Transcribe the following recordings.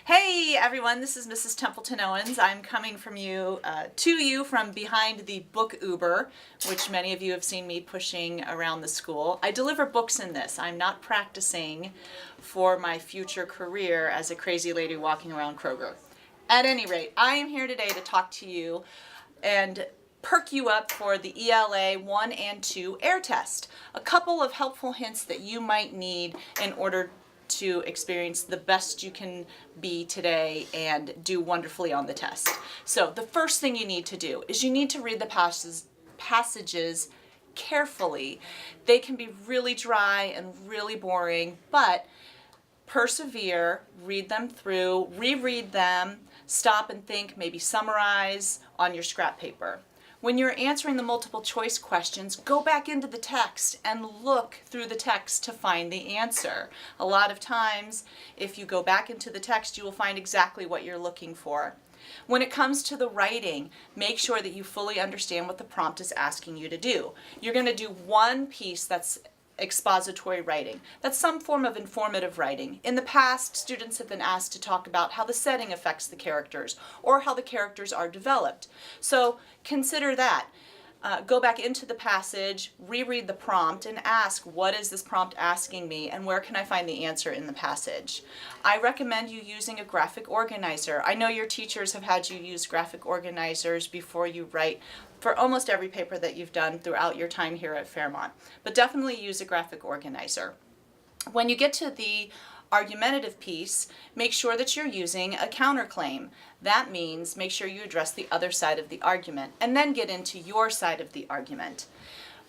Hey everyone, this is Mrs. Templeton Owens. I'm coming from to you from behind the book Uber, which many of you have seen me pushing around the school. I deliver books in this. I'm not practicing for my future career as a crazy lady walking around Kroger. At any rate, I am here today to talk to you and perk you up for the ELA 1 and 2 AIR test. A couple of helpful hints that you might need in order to experience the best you can be today and do wonderfully on the test. So the first thing you need to do is you need to read the passages carefully. They can be really dry and really boring, but persevere, read them through, reread them, stop and think, maybe summarize on your scrap paper. When you're answering the multiple choice questions, go back into the text and look through the text to find the answer. A lot of times, if you go back into the text, you will find exactly what you're looking for. When it comes to the writing, make sure that you fully understand what the prompt is asking you to do. You're going to do one piece that's expository writing. That's some form of informative writing. In the past, students have been asked to talk about how the setting affects the characters or how the characters are developed. So consider that. Go back into the passage, reread the prompt, and ask, what is this prompt asking me and where can I find the answer in the passage? I recommend you using a graphic organizer. I know your teachers have had you use graphic organizers before you write for almost every paper that you've done throughout your time here at Fairmont, but definitely use a graphic organizer. When you get to the argumentative piece, make sure that you're using a counterclaim. That means make sure you address the other side of the argument and then get into your side of the argument.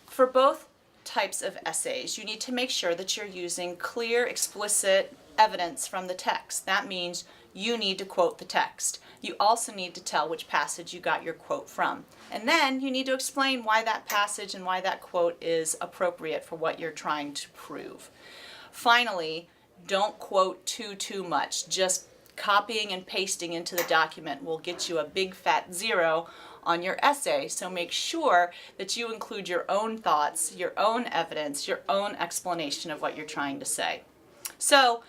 For both types of essays, you need to make sure that you're using clear, explicit evidence from the text. That means you need to quote the text. You also need to tell which passage you got your quote from. And then you need to explain why that passage and why that quote is appropriate for what you're trying to prove. Finally, don't quote too much. Just copying and pasting into the document will get you a big fat 0 on your essay. So make sure that you include your own thoughts, your own evidence, your own explanation of what you're trying to say. So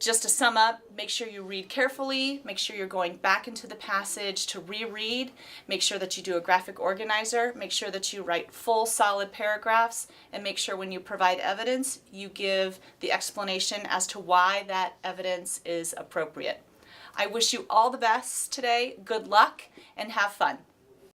just to sum up, make sure you read carefully, make sure you're going back into the passage to reread, make sure that you do a graphic organizer, make sure that you write full solid paragraphs, and make sure when you provide evidence, you give the explanation as to why that evidence is appropriate. I wish you all the best today, good luck, and have fun.